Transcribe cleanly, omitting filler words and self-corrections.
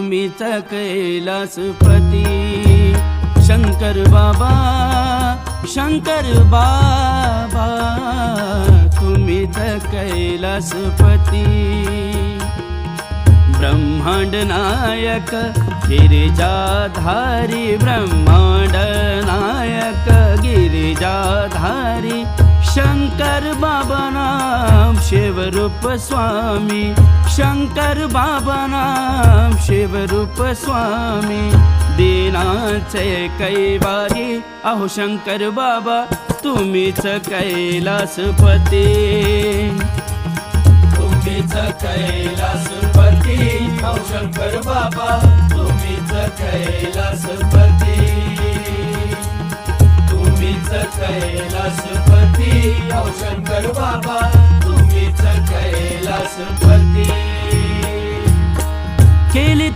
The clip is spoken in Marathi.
तुम्हीच कैलासपती। शंकर बाबा शंकर बाबा तुम्हीच कैलासपती। ब्रह्मांड नायक गिरिजाधारी, ब्रह्मांड नायक गिरिजाधारी, शंकर बाबा नाम शिवरूप स्वामी। शंकर बाबा नाम शिवरूप स्वामी। दीनाचे कैवारी अहो शंकर बाबा तुम्हीच कैलासपती। तुम्हीच कैलासपती अहो शंकर बाबा तुम्हीच कैलासपती। तुम्हीच कैलासपती अहो शंकर बाबा तुम्हीच कैलासपती। केली